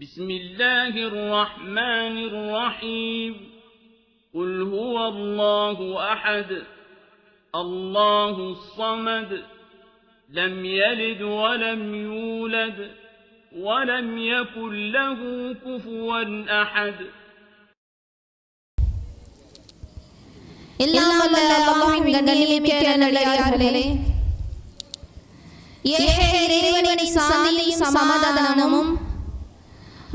بسم الله الرحمن الرحيم قل هو الله أحد الله الصمد لم يلد ولم يولد ولم يكن له كفوا أحد. எல்லாம் வல்ல அல்லாஹ்வின் கண்ணியமிக்க நல்லடியார்களே, இறைவனின் சாந்தியும் சமாதானமும்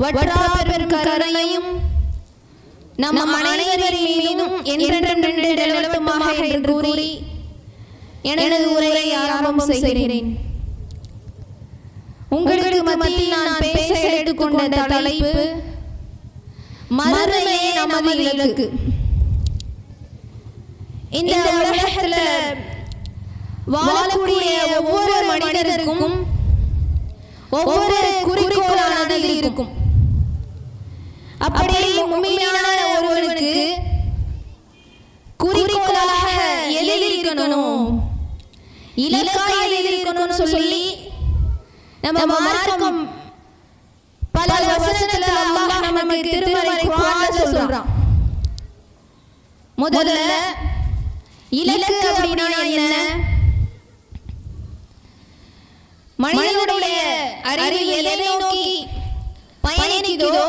வற்றாப்பெரும் கருணையும் நம் அனைவரின் மீதும் என்றென்றும் நிலவட்டுமாக என்று கூறி எனது உரையை ஆரம்பம் செய்கிறேன். உங்களுக்கு மத்தியில் நான் பேச எடுத்துக்கொண்ட தலைப்பு மறுமையே நமது இலக்கு. இந்த உலகத்துல வாழக்கூடிய ஒவ்வொரு மனிதருக்கும் ஒவ்வொரு குறிக்கோளானது இருக்கும். அப்படியே முழுமையான ஒருவனுக்கு குறிக்கோளாக எழுதியிருக்கணும், இலக்காக எழுதியிருக்கணும்னு சொல்லி நம்ம மார்க்கம் பல வசனத்துல அல்லாஹ் நமக்கு திருமறை குர்ஆன்ல சொல்றான். முதல்ல இலக்கு அப்படின்னா என்ன? மனிதனுடைய அறிவு எதை நோக்கி பயணிக்குதோ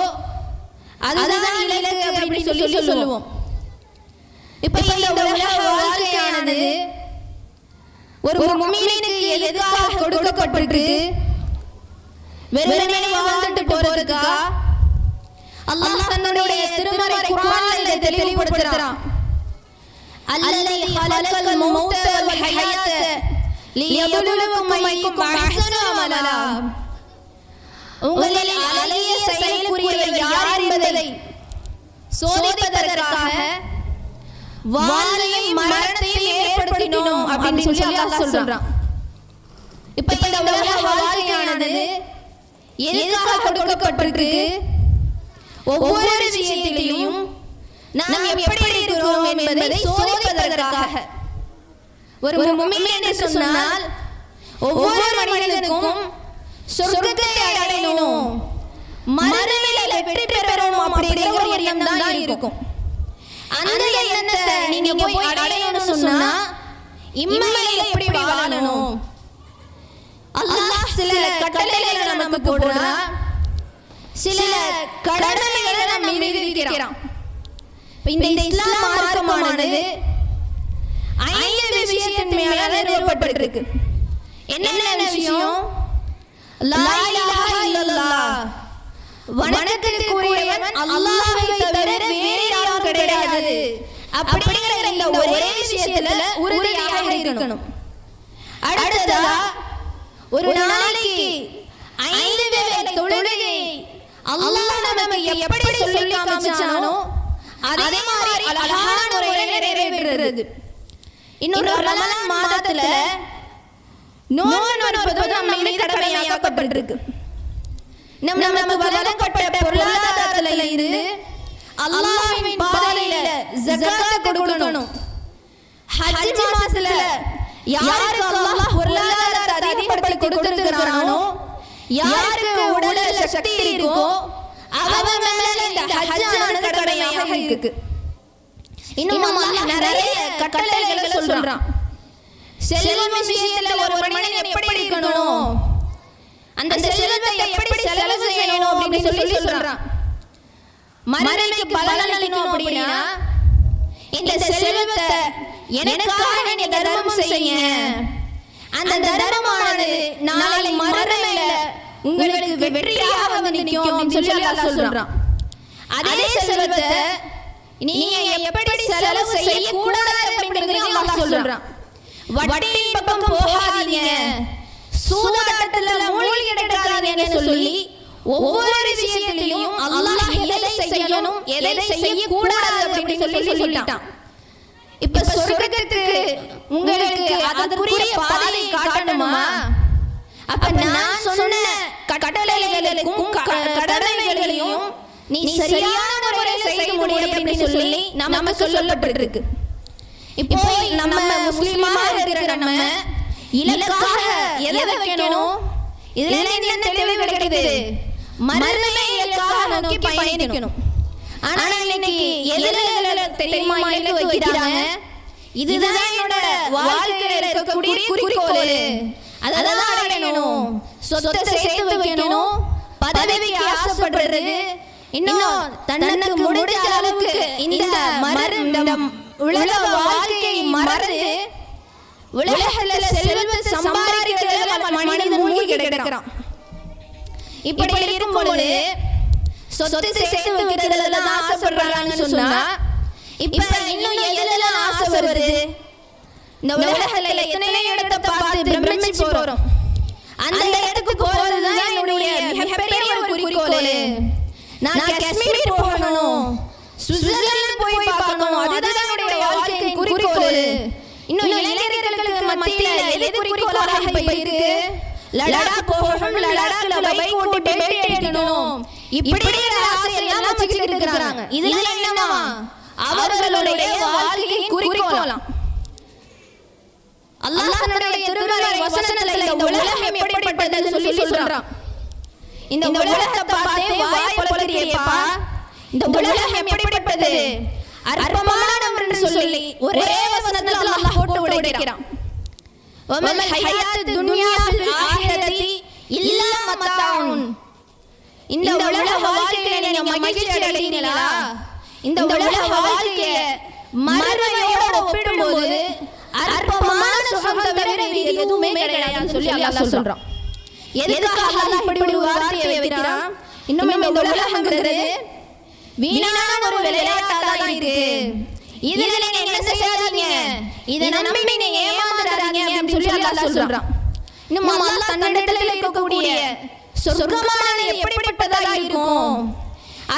அதுதான் இலக்கு அப்படின்னு சொல்லி சொல்லுவோம். இப்ப இந்த உலக வாழ்க்கையானது ஒரு முஃமினுக்கு எதுக்காக கொடுக்கப்பட்டிருக்கு? வெறுமனே வாழ்ந்துட்டு போறதுக்கா? அல்லாஹ் தன்னுடைய திருமறை குர்ஆன்ல இதை தெளிவுபடுத்துறான். அல்லதி خلقல் மௌத வல் ஹயாத லியப்லுவக்கும் அய்யுக்கும் அஹ்ஸனு அமலா. உங்களில் அழகிய செயலுக்குரியவர் யார் என்பதை சோதிப்பதற்காக வாழ்வையும் மரணத்தையும் ஏற்படுத்தினோம் அப்படின்னு சொல்லி அல்லாஹ் சொல்றான். இப்ப இந்த உலக வாழ்க்கையானது எதுக்காக கொடுக்கப்பட்டிருக்கு? ஒவ்வொரு விஷயத்திலையும் நாம் எப்படி இருக்கிறோம் என்பதை சோதிப்பதற்காக. ஒரு முஃமின் என்று சொன்னால் ஒவ்வொரு மனிதனுக்கும் சொர்க்கத்தை அடையணும், மறுமையில வெற்றி பெறணும் அப்படிங்கிற ஒரு எண்ணம் தான் இருக்கும். அந்த எண்ணத்தை நீங்க போய் அடையணும்னு சொன்னா இம்மையில எப்படி வாழணும்? அல்லாஹ் சில கட்டளைகளை நமக்கு போடுறான், சில கடமைகளை நம்ம மீது விதிக்கிறான். இந்த இஸ்லாம் மார்க்கமானது 5 விஷயத்தின் மேல நிறுவப்பட்டிருக்கு. என்னென்ன விஷயம்? லா இலாஹா இல்லல்லாஹ், வணக்கத்துக்குரியவன் அல்லாஹ்வை தவிர வேறு யாரும் கிடையாது அப்படிங்கிற இந்த ஒரே விஷயத்துல உறுதியாக இருக்கணும். அடுத்ததா ஒரு நாளைக்கு 5 வேளை தொழுகை அல்லாஹ் நமக்கு எப்படி சொல்லி காமிச்சானோ அதே மாதிரி அழகான முறையில நிறைவேறுறது. இன்னொரு ரமலான் மாதத்துல நோன்பு நோற்பது நம்ம மீது கடமையாக்கப்பட்டிருக்கு. நமக்கு வழங்கப்பட்ட பொருளாதாரத்துல இருந்து அல்லாஹ்வின் பாதையில ஜகாத் கொடுக்கணும். ஹஜ் மாசத்துல யாருக்கு அல்லாஹ் பொருளாதாரத்தை அதிகப்படுத்தி கொடுத்திருக்கிறானோ, யாருக்கு உடல் சக்தி இருக்கோ அவங்க மேல இந்த ஹஜ்ஜானது கடமையாக இருக்கு. இன்னும் அல்லாஹ் நிறைய கட்டளைகளை சொல்றான். செல்வம் விஷயத்துல ஒரு மனிதன் எப்படி இருக்கணும், அந்த செல்வத்தை எப்படி செலவு செய்யணும் அப்படின்னு சொல்லி சொல்றான். மறுமைக்கு பலன் அளிக்கணும் அப்படின்னா இந்த செல்வத்தை எனக்காக நீங்க தர்மம் செய்யுங்க, அந்த தர்மமானது நாளை மறுமையில உங்களுக்கு வெற்றியாக வந்து நிற்கும் அப்படின்னு சொல்லி அல்லாஹ் சொல்றான். அதே செல்வத்தை நீங்க எப்படி செலவு செய்ய கூடாது அப்படிங்கறதையும் அல்லாஹ் சொல்றான். வட்டியின் பக்கம் போகாதீங்க, சூதாட்டத்துல மூழ்கி கிடக்காதீங்கன்னு சொல்லி ஒவ்வொரு விஷயத்திலையும் அல்லாஹ் எதை செய்யணும் எதை செய்ய கூடாது அப்படின்னு சொல்லி சொல்லிட்டான். இப்ப சொர்க்கத்துக்கு உங்களுக்கு அதற்குரிய பாதை காட்டணுமா? அப்ப நான் சொன்ன கட்டளைகளுக்கும் கடமைகளையும் நீ சரியான முறையில் செய்ய முடியும் அப்படின்னு சொல்லி நமக்கு சொல்லப்பட்டிருக்கு. இப்போ நம்ம முஸ்லிமாக இருக்கிற நம்ம இலக்காக எதை வைக்கணும்? இதுல என்ன தெளிவு கிடைக்குது? மறுமையை இலக்காக நோக்கி பயணிக்கணும். ஆனா இன்னைக்கு எதுல தெரியுமா இலக்கு வைக்கிறாங்க? இதுதான் என்னோட வாழ்க்கையில இருக்கக்கூடிய குறிக்கோள், அததான் அடையணும், சொத்தை சேர்த்து வைக்கணும், பதவிக்கு ஆசைப்படுறது, இன்னும் தனக்கு முடிஞ்ச அளவுக்கு இந்த உலக வாழ்க்கையை மறந்து உலகத்துல செல்வத்தை சம்பாதிக்கிறதுல மனிதன் மூழ்கி கிடக்கிறான். இப்படி இருக்கும் பொழுது சொத்தை சேர்த்து வைக்கிறதுல தான் ஆசைப்படுறாங்கன்னு சொன்னா, இப்ப இன்னும் எதெல்லாம் ஆசை வருது? இந்த உலகத்துல எத்தனையோ இடத்தை பார்த்து பிரமிச்சு போறோம். அந்த இடத்துக்கு போறதுதான் என்னுடைய மிகப்பெரிய ஒரு குறிக்கோள். நான் காஷ்மீர் போகணும், சுவிட்சர்லாந்து போய் பார்க்கணும், அதுதான் என்னுடைய வாழ்க்கையின் குறிக்கோள். இன்னும் இளைஞர்களுக்கு மத்தியில எது குறிக்கோளாக இப்ப இருக்கு? லடாக் போகணும், லடாக்ல பைக் ஓட்டி பேட்டி அடிக்கணும், இப்படிங்கிற ஆசையெல்லாம் வச்சுக்கிட்டு இருக்காங்க. இதுல என்னமா அவர்களுடைய வாழ்க்கையின் குறிக்கோளாம். அல்லாஹ் தன்னுடைய திருமறை வசனத்துல இந்த உலகம் எப்படிப்பட்டதுன்னு சொல்லி சொல்றான். இந்த உலகத்தை பார்த்தே வாய் பொளக்கிறியேப்பா, இந்த உலகம் எப்படிப்பட்டது, அற்பமானவன்னு சொல்லி ஒரே வசனத்துல அல்லாஹ் போட்டு உடைக்கிறான். வமல் ஹயாத்து துன்யா ஃபில் ஆஹிரதி இல்லா மத்தாஉன். இந்த உலக வாழ்க்கையில நீங்க மகிழ்ச்சி அடைறீங்களா? இந்த உலக வாழ்க்கைய மறுமையோட ஒப்பிடும்போது அற்பமான சுகம் தவிர வேறு எதுவுமே கிடையாதுன்னு சொல்லி அல்லாஹ் சொல்றான். எதுக்காக அல்லாஹ் இப்படி ஒரு வார்த்தையை வைக்கிறான்? இன்னும் இந்த உலகங்கிறது வீணான ஒரு விளையாட்டா தான் இருக்கு, இதுல நீங்க என்ன செய்யாதீங்க, இதை நம்பி நீங்க ஏமாந்துடாதீங்க அப்படின்னு சொல்லி அல்லாஹ் சொல்றான். இன்னும் அல்லாஹ் தன்னிடத்துல இருக்கக்கூடிய சொர்க்கமானது எப்படிப்பட்டதாக இருக்கும்,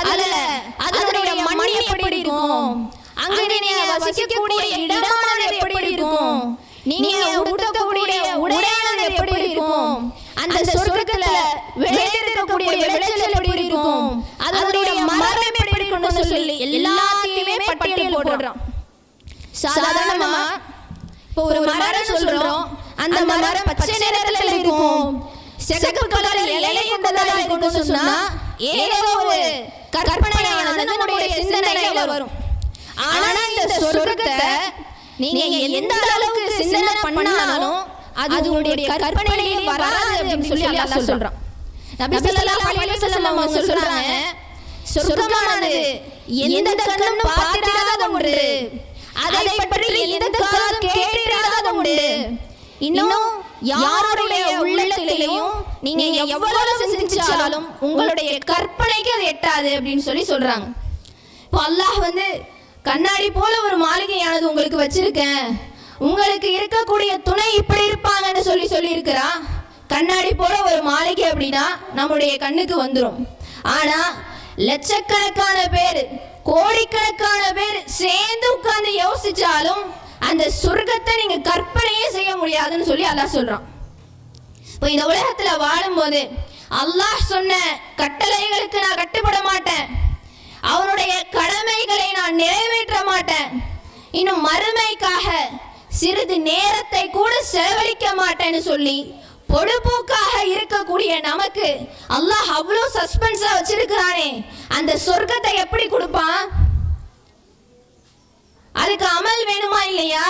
அதுல அதனுடைய மண் எப்படி இருக்கும், அங்க நீங்க வசிக்கக்கூடிய இடமானது எப்படி இருக்கும், நீங்க உடுத்தக்கூடிய உடையானது எப்படி இருக்கும், அந்த சொர்க்கத்துல விளைந்திருக்கக்கூடிய விளைச்சல் எப்படி இருக்கும், அதனுடைய மரம் எப்படி இருக்கும்னு சொல்லி எல்லாத்தையுமே பட்டியல் போடுறான். சாதாரணமா இப்போ ஒரு மரம் சொல்றோம், அந்த மரம் பச்சை நிறத்துல இருக்கும், சிகப்பு கலர் இலை கொண்டதாக இருக்கும்னு சொன்னா ஏதோ ஒரு கற்பனையானது நம்முடைய சிந்தனையில வரும். ஆனா இந்த சொர்க்கத்தை நீங்க எந்த அளவுக்கு சிந்தனை பண்ணாலும் அது உங்களுடைய கற்பனையிலே வராது அப்படின்னு சொல்லி அல்லாஹ் சொல்றான். நபி ஸல்லல்லாஹு அலைஹி வஸல்லம் அவங்க சொல்றாங்க, சொர்க்கமானது எந்த கண்ணும் பார்த்திராத ஒன்று, அதை பற்றி எந்த காதும் கேட்டிராத ஒன்று, இன்னும் யாருடைய உள்ளத்திலேயும் நீங்க எவ்வளவு சிந்திச்சாலும் உங்களுடைய கற்பனைக்கு அது எட்டாது அப்படின்னு சொல்லி சொல்றாங்க. இப்போ அல்லாஹ் வந்து கண்ணாடி போல ஒரு மாளிகையானது உங்களுக்கு வச்சிருக்கேன், உங்களுக்கு இருக்கக்கூடிய துணை இப்படி இருப்பாங்கன்னு சொல்லி இருக்கிறான். கண்ணாடி போல ஒரு மாளிகை அப்படின்னா நம்முடைய கண்ணுக்கு வந்துடும். ஆனா லட்சக்கணக்கான பேர், கோடிக்கணக்கான பேர் சேர்ந்து உட்கார்ந்து யோசிச்சாலும் அந்த சொர்க்கத்தை நீங்க கற்பனையே செய்ய முடியாதுன்னு சொல்லி அல்லாஹ் சொல்றான். இப்போ இந்த உலகத்துல வாழும்போது அல்லாஹ் சொன்ன கட்டளைகளுக்கு நான் கட்டுப்பட மாட்டேன், அவனுடைய கடமைகளை நான் நிறைவேற்ற மாட்டேன், இன்னும் மறுமைக்காக சிறிது நேரத்தை கூட செலவழிக்க மாட்டேன்னு சொல்லி பொடுபோக்காக இருக்கக்கூடிய நமக்கு அல்லாஹ் அவ்வளோ சஸ்பென்ஸா வச்சிருக்கிறானே, அந்த சொர்க்கத்தை எப்படி கொடுப்பான்? அதுக்கு அமல் வேணுமா இல்லையா?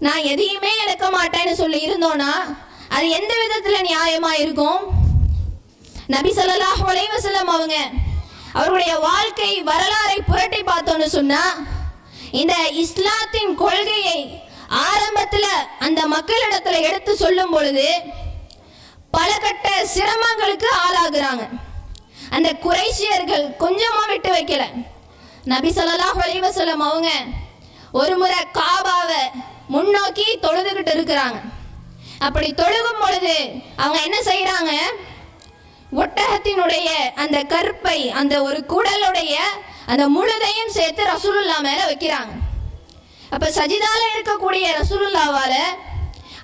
நான் எதையுமே இழக்க மாட்டேன்னு சொல்லி இருந்தோம்னா அது எந்த விதத்துல நியாயமா இருக்கும்? நபி ஸல்லல்லாஹு அலைஹி வஸல்லம் அவருடைய வாழ்க்கை வரலாறை புரட்டி பார்த்தோன்னு சொன்னா, இந்த இஸ்லாத்தின் கொள்கையை ஆரம்பத்துல அந்த மக்களிடத்துல எடுத்து சொல்லும் பொழுது பல கட்ட சிரமங்களுக்கு ஆளாகிறாங்க. அந்த குறைஷியர்கள் கொஞ்சமா விட்டு வைக்கல. நபி ஸல்லல்லாஹு அலைஹி வஸல்லம் அவங்க ஒரு முறை காபாவை முன்னோக்கி தொழுதுகிட்டு இருக்கிறாங்க. அப்படி தொழுகும் பொழுது அவங்க என்ன செய்யறாங்க, ஒட்டகத்தினுடைய அந்த கற்பை, அந்த ஒரு குடலுடைய அந்த முழுதையும் சேர்த்து ரசூலுல்லாஹ் மேல வைக்கிறாங்க. அப்ப சஜிதால இருக்கக்கூடிய ரசூலுல்லாஹ்வால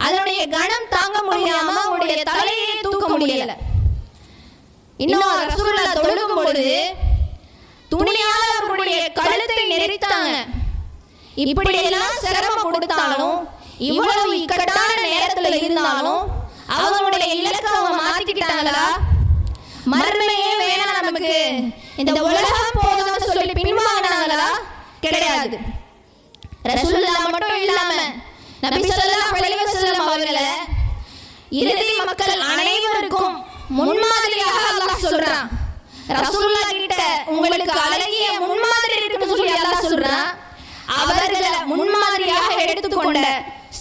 அதனுடைய கணம் தாங்க முடியாம அவருடைய தலையை தூக்க முடியல. இன்னும் ரசூலுல்லாஹ் தொழுகும் பொழுது துணியால அவருடைய கழுத்தை நெரித்தாங்க. இப்படி எல்லாம் சிரமம் கொடுத்தாலும், இவ்வளவு இக்கட்டான நேரத்துல இருந்தாலும் அவங்களுடைய இலக்கை அவங்க மாத்திக்கிட்டாங்களா? மறுமையே வேணாம் பிறகு இந்த உலகம் போதும்னு சொல்லி பின்வாங்கினாங்களா? கிடையாது. ரசூலுல்லாஹ் மட்டும் இல்லாம நபி ஸல்லல்லாஹு அலைஹி வஸல்லம் அவர்களை இறுதி மக்கள் அனைவருக்கும் முன்மாதிரியாக அல்லாஹ் சொல்றான். ரசூலுல்லாஹ் கிட்ட உங்களுக்கு அழகிய முன்மாதிரி இருக்குன்னு சொல்லி அல்லாஹ் சொல்றான். அவர்களை முன்மாதிரியாக எடுத்துக்கொண்ட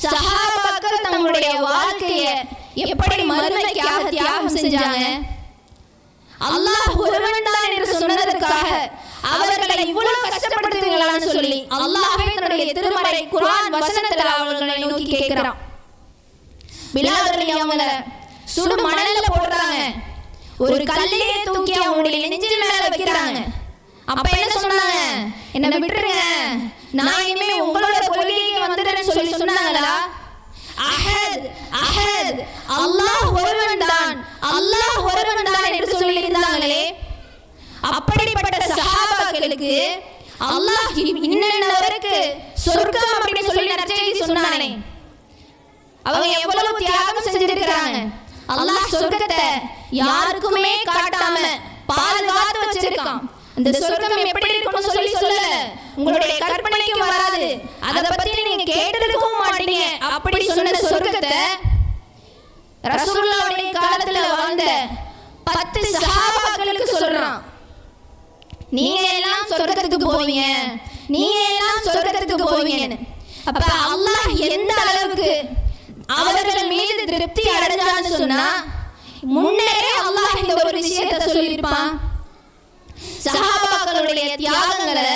சஹாபாக்கள் தங்களுடைய வாழ்க்கையை எப்படி மறுமைக்காக தியாகம் செஞ்சாங்க. அல்லாஹ் ஒருவன் தான் என்று சொன்னதற்காக அவர்களை இவ்வளவு கஷ்டப்படுத்துவீங்களான்னு சொல்லி அல்லாஹ்வே தன்னுடைய திருமறை குர்ஆன் வசனத்துல அவர்களை நோக்கி கேட்கிறான். பிலால் ரலியல்லாஹு அவங்கள சுடு மணல்ல போடுறாங்க. ஒரு கல்லையே தூக்கி அவங்களுடைய நெஞ்சின் மேல வைக்கிறாங்க. அப்ப என்ன சொன்னாங்க? என்ன விட்டுருங்க, நான் இனிமே உங்களோட கொள்கைக்கு வந்துடுறேன்னு சொல்லி சொன்னாங்களா? அஹத் அஹத் அல்லாஹ் ஒருவன் தான், அல்லாஹ் ஒருவன் தான் என்று சொல்லி இருந்தாங்களே. அப்படிப்பட்ட சஹாபாக்களுக்கு அல்லாஹ் இன்னவருக்கு சொர்க்கம் அப்படின்னு சொல்லி நற்செய்தி சொன்னானே, அவங்க எவ்வளவு தியாகம் செஞ்சிருக்கிறாங்க. அல்லாஹ் சொர்க்கத்தை யாருக்குமே காட்டாம பாதுகாத்து வச்சிருக்கான். அந்த சொர்க்கம் எப்படி இருக்கும்னு சொல்லி சொல்லல, உங்களுடைய கற்பனைக்கு வராது, அதை பத்தி நீங்க கேட்டிருக்கவும் மாட்டீங்க. அப்படி சொன்ன சொர்க்கத்தை ரசூலுல்லாஹ்வுடைய காலத்துல வாழ்ந்த 10 சஹாபாக்களுக்கு சொல்றான், நீங்க எல்லாம் சொர்க்கத்துக்கு போவீங்க, நீங்க எல்லாம் சொர்க்கத்துக்கு போவீங்கன்னு. அப்ப அல்லாஹ் எந்த அளவுக்கு அவர்கள் மீது திருப்தி அடைஞ்சான்னு சொன்னா, முன்னரே அல்லாஹ் இந்த ஒரு விஷயத்தை சொல்லியிருப்பான். சஹாபாக்களுடைய தியாகங்களை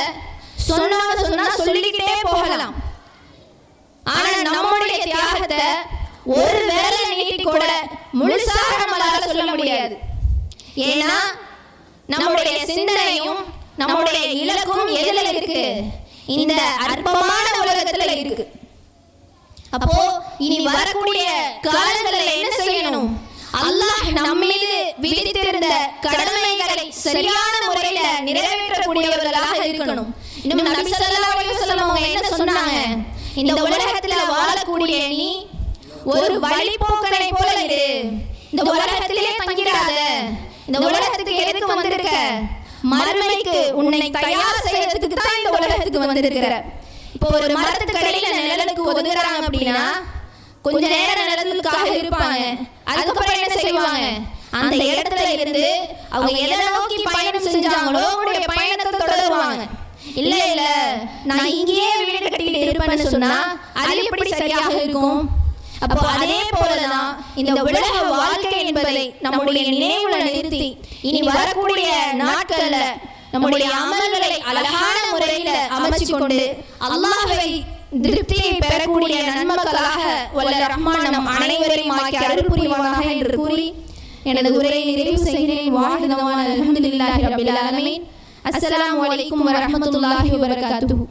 சொன்னா சொல்லிக்கிட்டே போகலாம். ஆனா நம்முடைய தியாகத்தை ஒரு வேளை நீட்டி கூட முழுசாக நம்மளால சொல்ல முடியாது. ஏன்னா நம்முடைய சிந்தனையும் நம்முடைய இலக்கும் எதுல இருக்கு? இந்த அற்பமான உலகத்துல இருக்கு. அப்போ இனி வரக்கூடிய காலங்களில் என்ன செய்யணும்? அல்லாஹ் நம்மீது விதித்திருந்த கடமைகளை சரியான முறையில நிறைவேற்றக்கூடியவர்களாக இருக்கணும். இன்னும் நபி ஸல்லல்லாஹு அலைஹி வஸல்லம் அவங்க என்ன சொன்னாங்க? இந்த உலகத்துல வாழக்கூடிய நீ ஒரு வழிபோக்கனை போல இரு, இந்த உலகத்திலே தங்கிடாத, இந்த உலகத்துக்கு எதுக்கு வந்திருக்க? மறுமைக்கு உன்னை தயார் செய்யறதுக்கு தான் இந்த உலகத்துக்கு வந்திருக்கிற. இப்போ ஒரு மரத்துக்கு அடியில நிழலுக்கு ஒதுங்குறாங்க அப்படின்னா கொஞ்ச நேரம் நிழலுக்காக இருப்பாங்க. அதுக்கப்புறம் என்ன செய்வாங்க? அந்த இடத்துல இருந்து அவங்க எதை நோக்கி பயணம் செஞ்சாங்களோ அவங்களுடைய பயணத்தை தொடருவாங்க. இல்ல இல்ல நான் இங்கேயே வீடு கட்டிட்டு இருப்பேன்னு சொன்னா அது எப்படி சரியாக இருக்கும்? அப்போ அதே போலதான் இந்த உலக வாழ்க்கை என்பதை நம்முடைய நினைவுல நிறுத்தி இனி வரக்கூடிய நாட்கள்ல நம்முடைய அமல்களை அழகான முறையில அமைச்சு கொண்டு அல்லாஹ்வை திருப்தியை பெறக்கூடிய நன்மக்களாக வல்ல ரஹ்மான் நம் அனைவரையும் ஆக்கி அருள் புரிவானாக என்று கூறி எனது உரையை நிறைவு செய்கிறேன். வாஹிதவான அல்ஹம்துலில்லாஹி ரப்பில் ஆலமீன். அஸ்ஸலாமு அலைக்கும் வரஹ்மத்துல்லாஹி வபரகாத்துஹு.